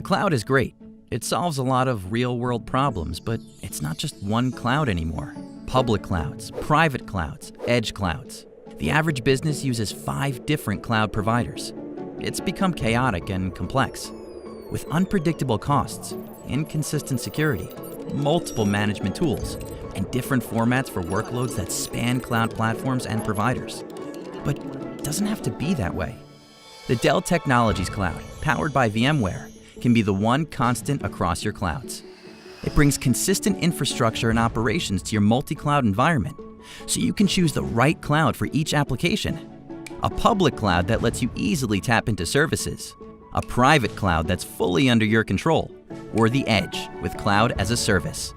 cloud is great. It solves a lot of real-world problems, but it's not just one cloud anymore. Public clouds, private clouds, edge clouds. The average business uses 5 different cloud providers. It's become chaotic and complex, with unpredictable costs, inconsistent security, multiple management tools, and different formats for workloads that span cloud platforms and providers. But it doesn't have to be that way. The Dell Technologies Cloud, powered by VMware, can be the one constant across your clouds. It brings consistent infrastructure and operations to your multi-cloud environment, so you can choose the right cloud for each application. A public cloud that lets you easily tap into services. A private cloud that's fully under your control. Or the edge with cloud as a service.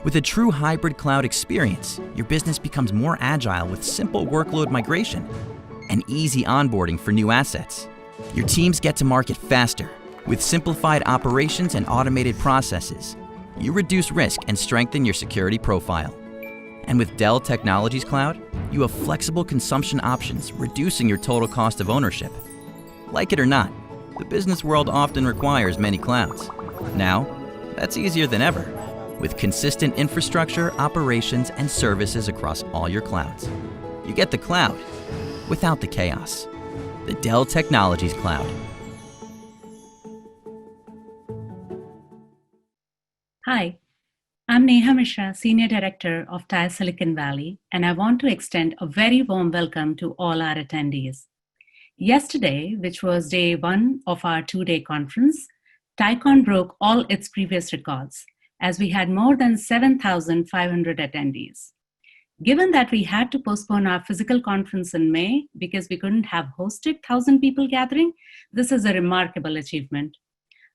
With a true hybrid cloud experience, your business becomes more agile with simple workload migration and easy onboarding for new assets. Your teams get to market faster with simplified operations and automated processes. You reduce risk and strengthen your security profile. And with Dell Technologies Cloud, you have flexible consumption options, reducing your total cost of ownership. Like it or not, the business world often requires many clouds. Now, that's easier than ever, with consistent infrastructure, operations, and services across all your clouds. You get the cloud without the chaos. The Dell Technologies Cloud. Hi, I'm Neha Mishra, Senior Director of TiE Silicon Valley, and I want to extend a very warm welcome to all our attendees. Yesterday, which was day 1 of our 2-day conference, TiEcon broke all its previous records, as we had more than 7,500 attendees. Given that we had to postpone our physical conference in May because we couldn't have hosted 1,000 people gathering, this is a remarkable achievement.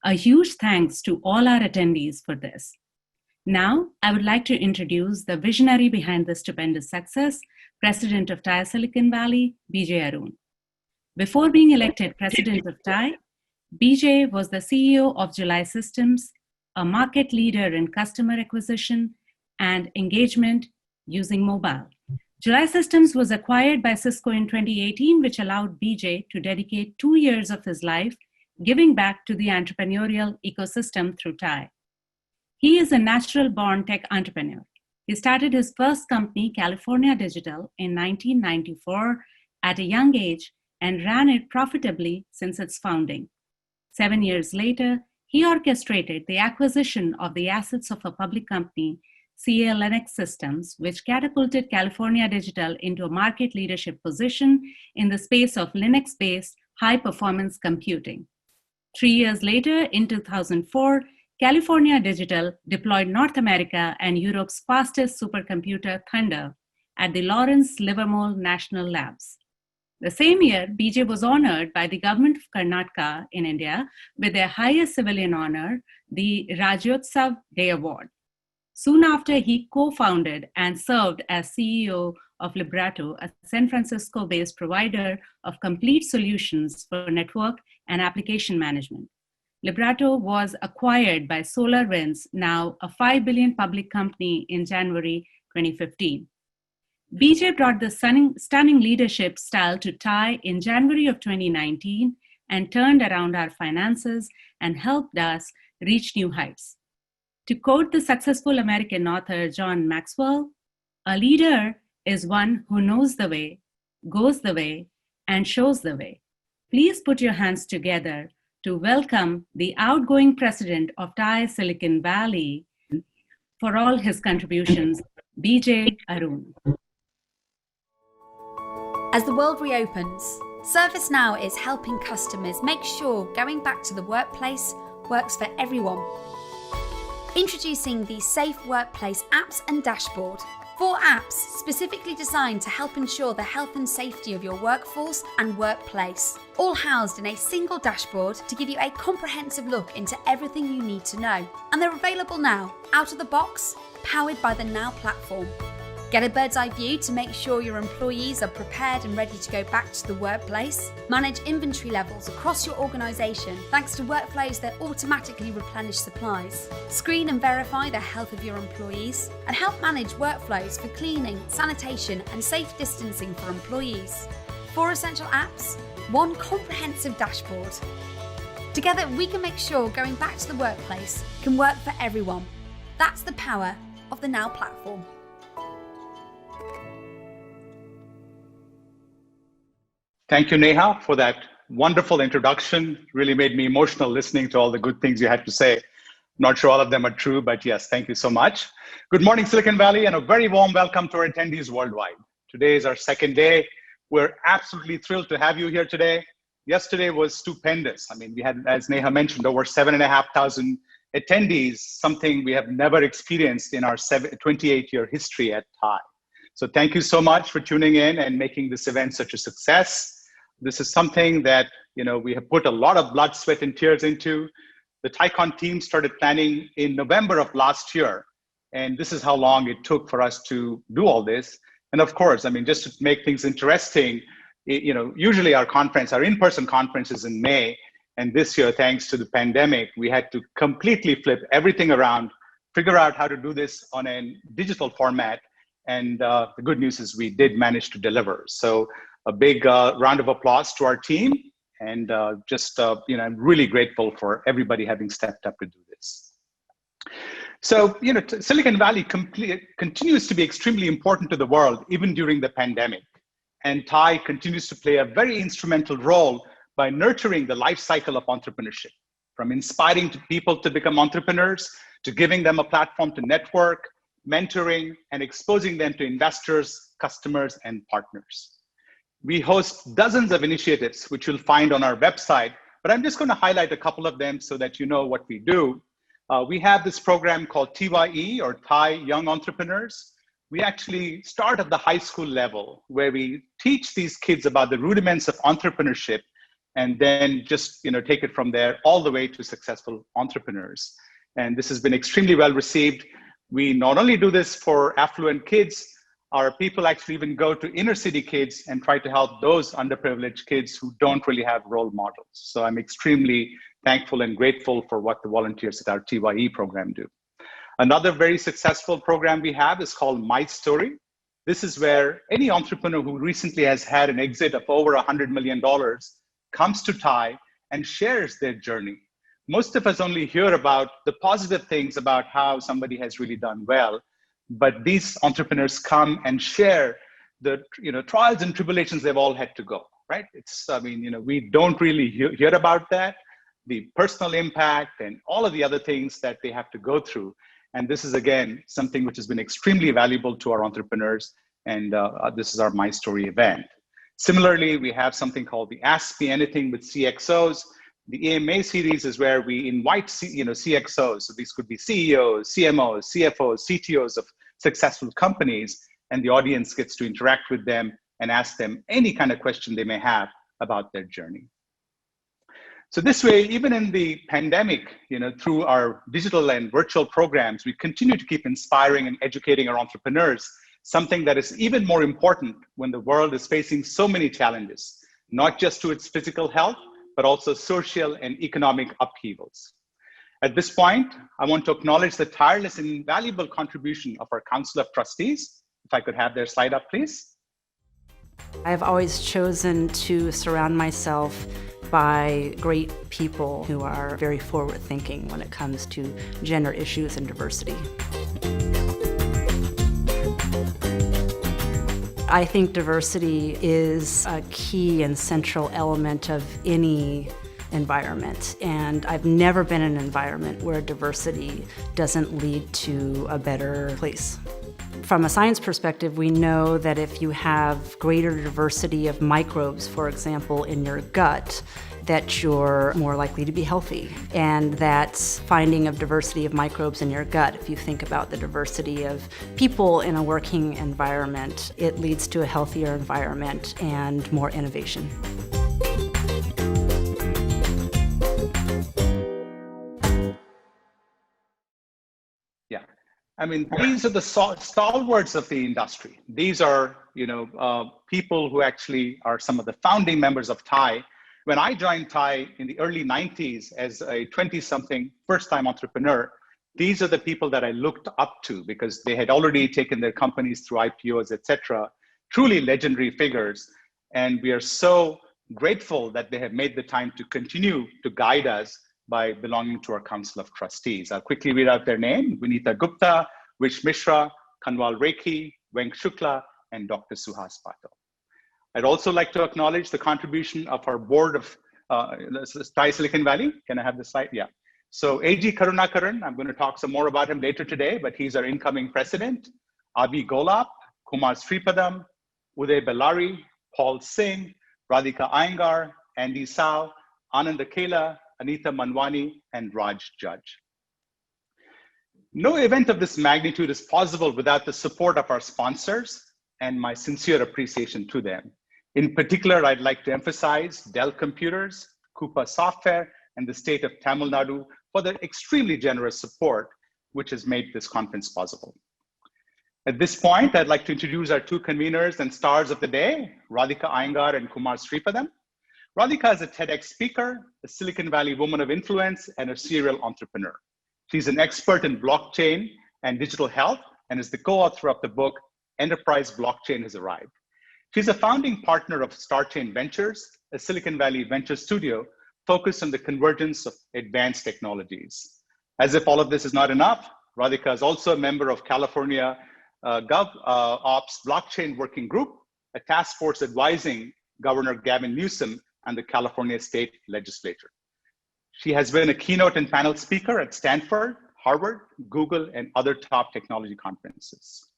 A huge thanks to all our attendees for this. Now, I would like to introduce the visionary behind this stupendous success, President of TiE Silicon Valley, BJ Arun. Before being elected President of TiE, BJ was the CEO of July Systems, a market leader in customer acquisition and engagement using mobile. July Systems was acquired by Cisco in 2018, which allowed BJ to dedicate 2 years of his life giving back to the entrepreneurial ecosystem through TiE. He is a natural-born tech entrepreneur. He started his first company, California Digital, in 1994 at a young age and ran it profitably since its founding. 7 years later, he orchestrated the acquisition of the assets of a public company, CA Linux Systems, which catapulted California Digital into a market leadership position in the space of Linux-based high-performance computing. 3 years later, in 2004, California Digital deployed North America and Europe's fastest supercomputer, Thunder, at the Lawrence Livermore National Labs. The same year, BJ was honored by the government of Karnataka in India with their highest civilian honor, the Rajyotsav Day Award. Soon after, he co-founded and served as CEO of Libretto, a San Francisco-based provider of complete solutions for network and application management. Libretto was acquired by SolarWinds, now a $5 billion public company, in January 2015. BJ brought the stunning leadership style to TiE in January of 2019 and turned around our finances and helped us reach new heights. To quote the successful American author John Maxwell, "A leader is one who knows the way, goes the way, and shows the way." Please put your hands together to welcome the outgoing president of TiE Silicon Valley for all his contributions, BJ Arun. As the world reopens, ServiceNow is helping customers make sure going back to the workplace works for everyone. Introducing the Safe Workplace apps and dashboard. 4 apps specifically designed to help ensure the health and safety of your workforce and workplace, all housed in a single dashboard to give you a comprehensive look into everything you need to know. And they're available now, out of the box, powered by the Now platform. Get a bird's eye view to make sure your employees are prepared and ready to go back to the workplace. Manage inventory levels across your organisation thanks to workflows that automatically replenish supplies. Screen and verify the health of your employees and help manage workflows for cleaning, sanitation and safe distancing for employees. 4 essential apps, 1 comprehensive dashboard. Together, we can make sure going back to the workplace can work for everyone. That's the power of the Now platform. Thank you, Neha, for that wonderful introduction. Really made me emotional listening to all the good things you had to say. Not sure all of them are true, but yes, thank you so much. Good morning, Silicon Valley, and a very warm welcome to our attendees worldwide. Today is our second day. We're absolutely thrilled to have you here today. Yesterday was stupendous. I mean, we had, as Neha mentioned, over 7,500 attendees, something we have never experienced in our 28-year history at TiE. So thank you so much for tuning in and making this event such a success. This is something that we have put a lot of blood, sweat, and tears into. The TiEcon team started planning in November of last year, and this is how long it took for us to do all this. And of course, I mean, just to make things interesting, usually our in-person conference is in May, and this year, thanks to the pandemic, we had to completely flip everything around, figure out how to do this on a digital format, and the good news is we did manage to deliver. So a big round of applause to our team, and I'm really grateful for everybody having stepped up to do this. So, Silicon Valley continues to be extremely important to the world, even during the pandemic. And TiE continues to play a very instrumental role by nurturing the life cycle of entrepreneurship, from inspiring people to become entrepreneurs, to giving them a platform to network, mentoring, and exposing them to investors, customers, and partners. We host dozens of initiatives, which you'll find on our website, but I'm just going to highlight a couple of them so that you know what we do. We have this program called TYE, or TiE Young Entrepreneurs. We actually start at the high school level, where we teach these kids about the rudiments of entrepreneurship, and then just take it from there all the way to successful entrepreneurs. And this has been extremely well received. We not only do this for affluent kids, our people actually even go to inner city kids and try to help those underprivileged kids who don't really have role models. So I'm extremely thankful and grateful for what the volunteers at our TYE program do. Another very successful program we have is called My Story. This is where any entrepreneur who recently has had an exit of over $100 million comes to TiE and shares their journey. Most of us only hear about the positive things about how somebody has really done well, but these entrepreneurs come and share the trials and tribulations they've all had to go, right? We don't really hear about that, the personal impact and all of the other things that they have to go through. And this is, again, something which has been extremely valuable to our entrepreneurs, and this is our My Story event. Similarly, we have something called the Ask Me Anything with CXOs. The AMA series is where we invite CXOs, so these could be CEOs, CMOs, CFOs, CTOs of successful companies, and the audience gets to interact with them and ask them any kind of question they may have about their journey. So this way, even in the pandemic, through our digital and virtual programs, we continue to keep inspiring and educating our entrepreneurs, something that is even more important when the world is facing so many challenges, not just to its physical health, but also social and economic upheavals. At this point, I want to acknowledge the tireless and invaluable contribution of our Council of Trustees. If I could have their slide up, please. I've always chosen to surround myself by great people who are very forward-thinking when it comes to gender issues and diversity. I think diversity is a key and central element of any environment, and I've never been in an environment where diversity doesn't lead to a better place. From a science perspective, we know that if you have greater diversity of microbes, for example, in your gut, that you're more likely to be healthy. And that's finding of diversity of microbes in your gut. If you think about the diversity of people in a working environment, it leads to a healthier environment and more innovation. Yeah, I mean, these are the stalwarts of the industry. These are, people who actually are some of the founding members of TiE. When I joined TiE in the early 90s as a 20-something first-time entrepreneur, these are the people that I looked up to because they had already taken their companies through IPOs, et cetera, truly legendary figures. And we are so grateful that they have made the time to continue to guide us by belonging to our Council of Trustees. I'll quickly read out their name: Vinita Gupta, Vish Mishra, Kanwal Rekhi, Venk Shukla, and Dr. Suhas Patel. I'd also like to acknowledge the contribution of our board of TiE Silicon Valley. Can I have the slide? Yeah. So A.G. Karunakaran, I'm going to talk some more about him later today, but he's our incoming president. Abhi Golap, Kumar Sripadam, Uday Bellari, Paul Singh, Radhika Iyengar, Andy Sao, Anand Akela, Anita Manwani, and Raj Judge. No event of this magnitude is possible without the support of our sponsors and my sincere appreciation to them. In particular, I'd like to emphasize Dell Computers, Coupa Software, and the state of Tamil Nadu for their extremely generous support, which has made this conference possible. At this point, I'd like to introduce our two conveners and stars of the day, Radhika Iyengar and Kumar Sripadam. Radhika is a TEDx speaker, a Silicon Valley woman of influence, and a serial entrepreneur. She's an expert in blockchain and digital health and is the co-author of the book, Enterprise Blockchain Has Arrived. She's a founding partner of StarChain Ventures, a Silicon Valley venture studio focused on the convergence of advanced technologies. As if all of this is not enough, Radhika is also a member of California GovOps Blockchain Working Group, a task force advising Governor Gavin Newsom and the California State Legislature. She has been a keynote and panel speaker at Stanford, Harvard, Google, and other top technology conferences.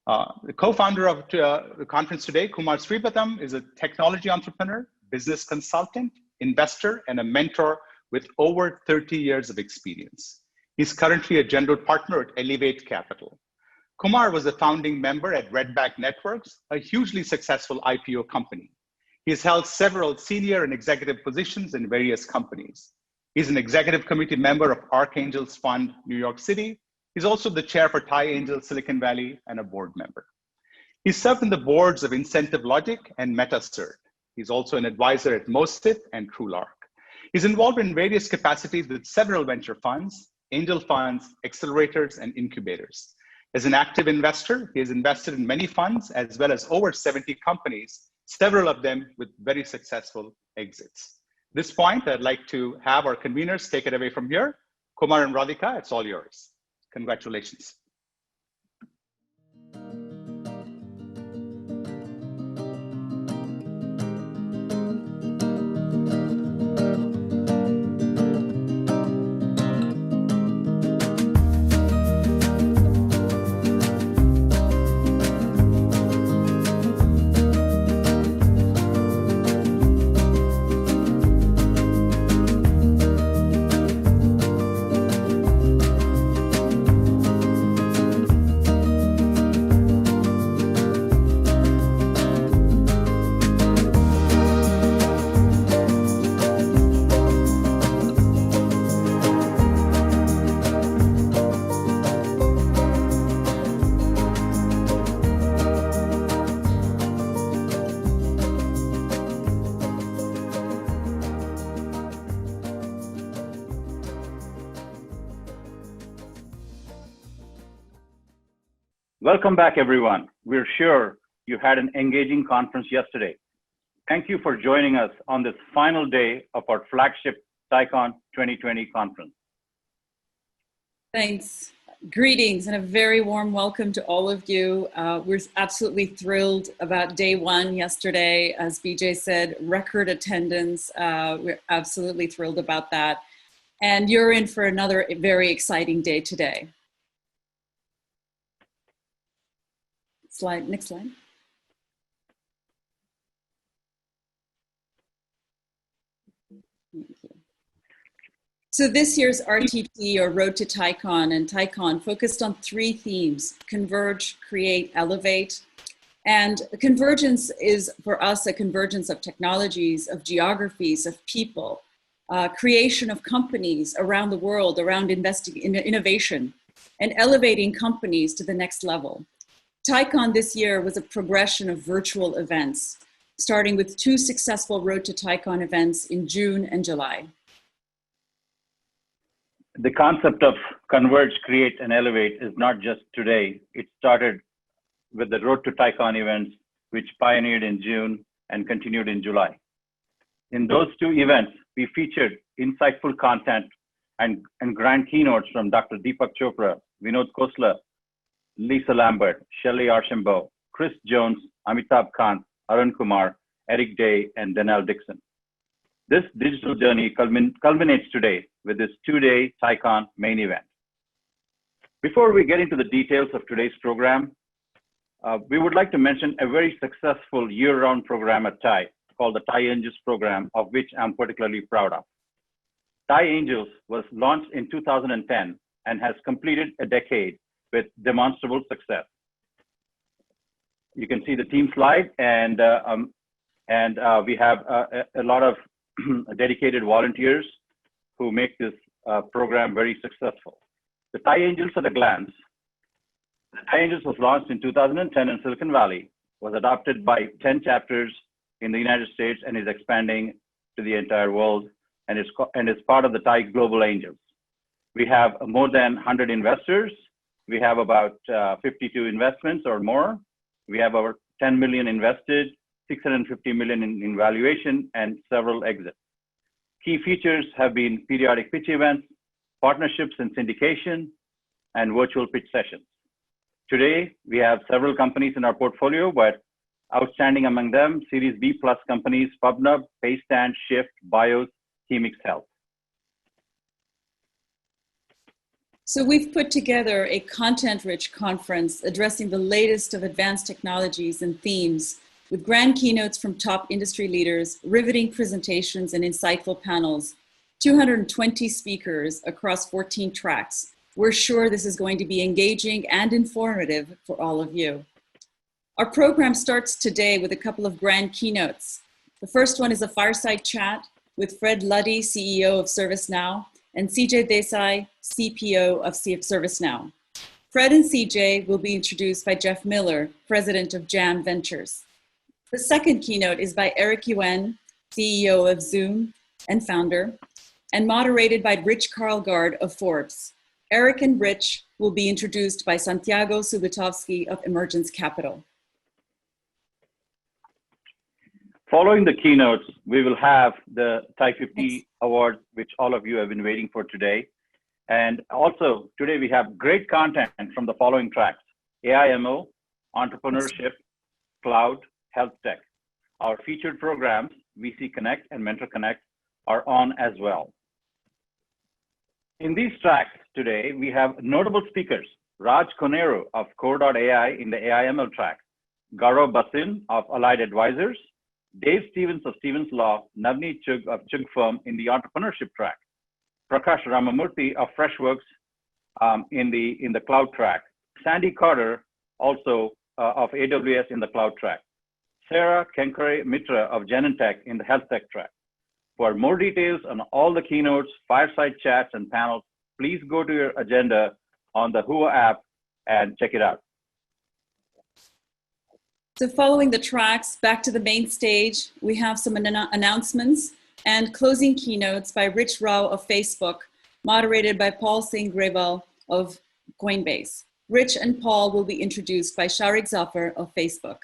The co-founder of the conference today, Kumar Sripadam, is a technology entrepreneur, business consultant, investor, and a mentor with over 30 years of experience. He's currently a general partner at Elevate Capital. Kumar was a founding member at Redback Networks, a hugely successful IPO company. He has held several senior and executive positions in various companies. He's an executive committee member of Archangels Fund, New York City. He's also the chair for TiE Angel Silicon Valley and a board member. He's served on the boards of Incentive Logic and MetaCert. He's also an advisor at Mostith and TrueLark. He's involved in various capacities with several venture funds, angel funds, accelerators, and incubators. As an active investor, he has invested in many funds as well as over 70 companies, several of them with very successful exits. At this point, I'd like to have our conveners take it away from here. Kumar and Radhika, it's all yours. Congratulations. Welcome back, everyone. We're sure you had an engaging conference yesterday. Thank you for joining us on this final day of our flagship TiEcon 2020 conference. Thanks. Greetings and a very warm welcome to all of you. We're absolutely thrilled about day one yesterday. As BJ said, record attendance. We're absolutely thrilled about that. And you're in for another very exciting day today. Slide, next slide. Thank you. So this year's RTT, or Road to TiEcon, and TiEcon focused on three themes: converge, create, elevate. And convergence is, for us, a convergence of technologies, of geographies, of people, creation of companies around the world, around innovation, and elevating companies to the next level. TiEcon this year was a progression of virtual events, starting with 2 successful Road to TiEcon events in June and July. The concept of converge, create, and elevate is not just today. It started with the Road to TiEcon events, which pioneered in June and continued in July. In those two events, we featured insightful content and grand keynotes from Dr. Deepak Chopra, Vinod Khosla, Lisa Lambert, Shelley Archambault, Chris Jones, Amitabh Kant, Arun Kumar, Eric Day, and Danelle Dixon. This digital journey culminates today with this two-day TiEcon main event. Before we get into the details of today's program, we would like to mention a very successful year-round program at TiE called the TiE Angels program, of which I'm particularly proud of. TiE Angels was launched in 2010 and has completed a decade with demonstrable success. You can see the team slide, and we have a lot of dedicated volunteers who make this program very successful. The TiE Angels at a glance. The TiE Angels was launched in 2010 in Silicon Valley, was adopted by 10 chapters in the United States, and is expanding to the entire world, and is part of the TiE Global Angels. We have more than 100 investors. We have about 52 investments or more. We have over 10 million invested, 650 million in valuation, and several exits. Key features have been periodic pitch events, partnerships and syndication, and virtual pitch sessions. Today, we have several companies in our portfolio, but outstanding among them, Series B plus companies, PubNub, Paystand, Shift, Bios, Chemix Health. So we've put together a content-rich conference addressing the latest of advanced technologies and themes, with grand keynotes from top industry leaders, riveting presentations and insightful panels, 220 speakers across 14 tracks. We're sure this is going to be engaging and informative for all of you. Our program starts today with a couple of grand keynotes. The first one is a fireside chat with Fred Luddy, CEO of ServiceNow, and CJ Desai, CPO of ServiceNow. Fred and CJ will be introduced by Jeff Miller, president of Jam Ventures. The second keynote is by Eric Yuan, CEO of Zoom and founder, and moderated by Rich Karlgaard of Forbes. Eric and Rich will be introduced by Santiago Subotovsky of Emergence Capital. Following the keynotes, we will have the TiE 50 Awards, which all of you have been waiting for today. And also, today we have great content from the following tracks: AI/ML, entrepreneurship, cloud, health tech. Our featured programs, VC Connect and Mentor Connect, are on as well. In these tracks today, we have notable speakers: Raj Konero of Core.ai in the AI/ML track, Gaurav Basin of Allied Advisors, Dave Stevens of Stevens Law, Navneet Chugh of Chugh Firm in the entrepreneurship track, Prakash Ramamurthy of Freshworks in the cloud track, Sandy Carter also of AWS in the cloud track, Sarah Kenkare Mitra of Genentech in the health tech track. For more details on all the keynotes, fireside chats, and panels, please go to your agenda on the Hua app and check it out. So following the tracks, back to the main stage, we have some announcements and closing keynotes by Rich Rao of Facebook, moderated by Paul Singh Grewal of Coinbase. Rich and Paul will be introduced by Sharik Zafar of Facebook.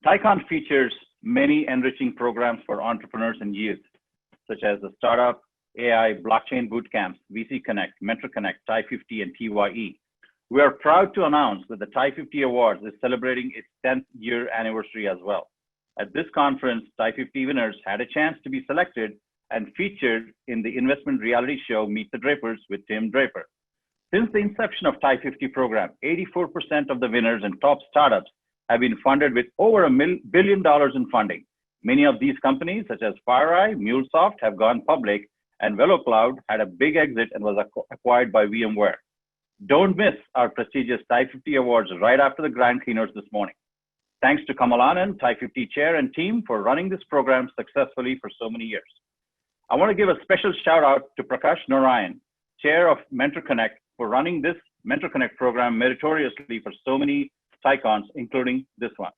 TiEcon features many enriching programs for entrepreneurs and youth, such as the Startup, AI, Blockchain Bootcamps, VC Connect, Mentor Connect, TiE 50, and TYE. We are proud to announce that the TiE 50 Awards is celebrating its 10th year anniversary as well. At this conference, TiE 50 winners had a chance to be selected and featured in the investment reality show Meet the Drapers with Tim Draper. Since the inception of TiE 50 program, 84% of the winners and top startups have been funded with over $1 billion in funding. Many of these companies, such as FireEye, MuleSoft, have gone public, and VeloCloud had a big exit and was acquired by VMware. Don't miss our prestigious TiE 50 Awards right after the grand keynotes this morning. Thanks to Kamal Anand, TiE 50 chair and team, for running this program successfully for so many years. I want to give a special shout out to Prakash Narayan, chair of Mentor Connect, for running this Mentor Connect program meritoriously for so many TiEcons, including this one.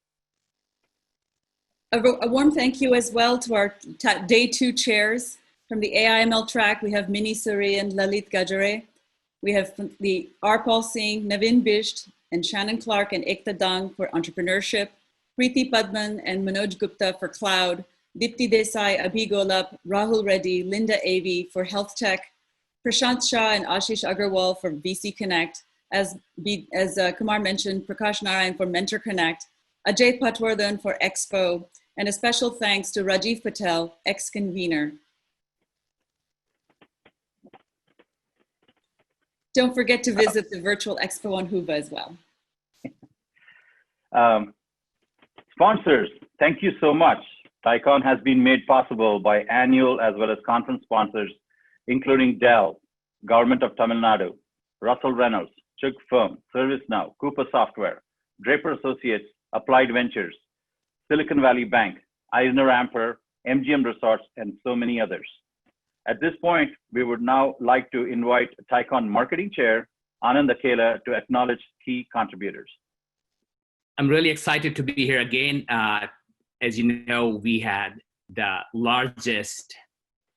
A warm thank you as well to our day 2 chairs. From the AI/ML track, we have Mini Suri and Lalit Gajare. We have the Arpal Singh, Navin Bisht, and Shannon Clark and Ekta Dang for entrepreneurship. Preeti Padman and Manoj Gupta for Cloud, Dipti Desai, Abhi Golap, Rahul Reddy, Linda Avi for Health Tech, Prashant Shah and Ashish Agarwal for VC Connect, as Kumar mentioned, Prakash Narayan for Mentor Connect, Ajay Patwardhan for Expo, and a special thanks to Rajiv Patel, ex-convener. Don't forget to visit the virtual Expo on Huva as well. Sponsors, thank you so much. TiEcon has been made possible by annual as well as conference sponsors, including Dell, Government of Tamil Nadu, Russell Reynolds, Chugg Firm, ServiceNow, Cooper Software, Draper Associates, Applied Ventures, Silicon Valley Bank, Eisner Amper, MGM Resorts, and so many others. At this point, we would now like to invite TiEcon Marketing Chair, Anand Akela, to acknowledge key contributors. I'm really excited to be here again. As you know, we had the largest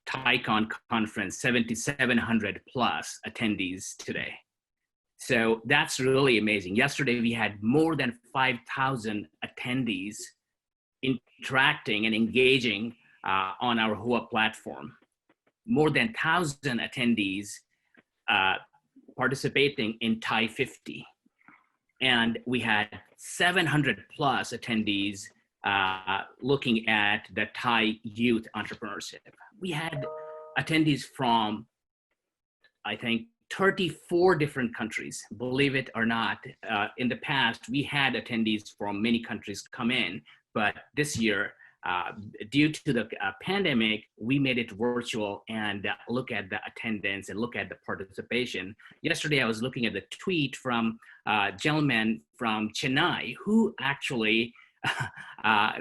TiEcon conference, 7,700 plus attendees today. So that's really amazing. Yesterday, we had more than 5,000 attendees interacting and engaging on our HUA platform. More than 1,000 attendees participating in TI 50. And we had 700 plus attendees looking at the Thai youth entrepreneurship. We had attendees from, I think, 34 different countries, believe it or not. In the past, we had attendees from many countries come in, but this year, due to the pandemic, we made it virtual and look at the attendance and look at the participation. Yesterday, I was looking at the tweet from a gentleman from Chennai who actually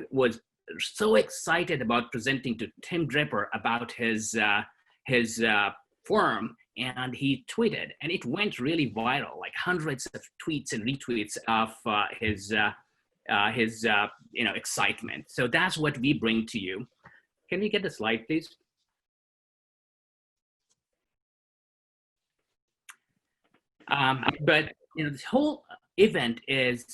was so excited about presenting to Tim Draper about his firm, and he tweeted, and it went really viral, like hundreds of tweets and retweets of his excitement. So that's what we bring to you. Can we get the slide, please? But this whole event is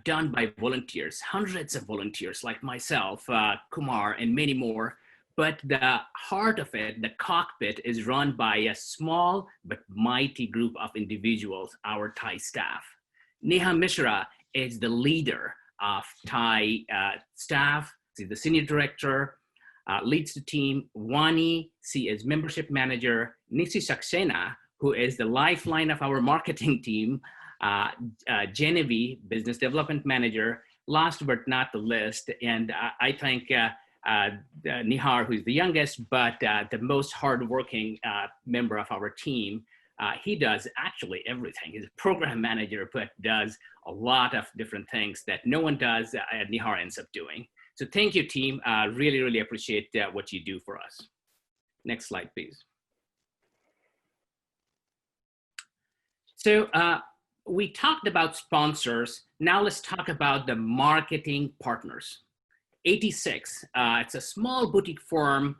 done by volunteers, hundreds of volunteers like myself, Kumar, and many more. But the heart of it, the cockpit, is run by a small but mighty group of individuals, our Thai staff. Neha Mishra is the leader of Thai staff. She's the senior director, leads the team. Wani, she is membership manager. Nisi Saxena, who is the lifeline of our marketing team. Genevieve, business development manager. Last but not the least, and I think Nihar, who's the youngest, but the most hardworking member of our team. He does actually everything. He's a program manager, but does a lot of different things that no one does, Nihar ends up doing. So thank you, team. Really, really appreciate what you do for us. Next slide, please. So we talked about sponsors. Now let's talk about the marketing partners. 86, it's a small boutique firm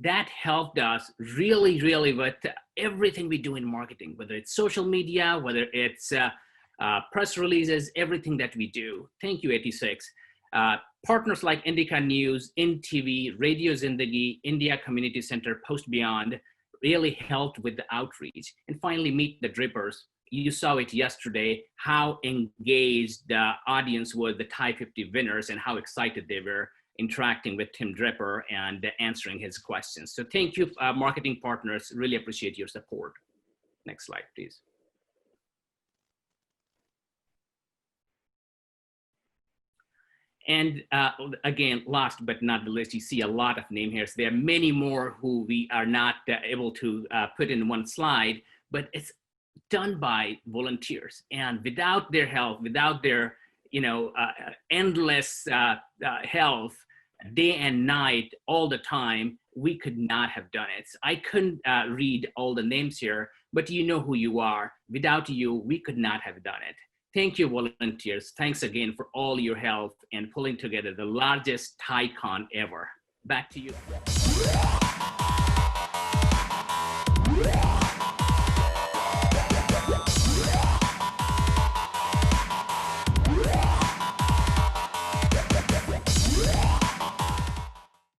that helped us really, really with everything we do in marketing, whether it's social media, whether it's press releases, everything that we do. Thank you, 86. Partners like Indica News, InTV, Radio Zindagi, India Community Center, Post Beyond really helped with the outreach. And finally, Meet the Drippers. You saw it yesterday, how engaged the audience was, the Thai 50 winners, and how excited they were interacting with Tim Draper and answering his questions. So thank you, marketing partners. Really appreciate your support. Next slide, please. And again, last but not the least, you see a lot of name here. So there are many more who we are not able to put in one slide, but it's done by volunteers, and without their help, without their endless health, day and night, all the time, we could not have done it. I couldn't read all the names here, but you know who you are. Without you, we could not have done it. Thank you, volunteers. Thanks again for all your help and pulling together the largest TiEcon ever. Back to you.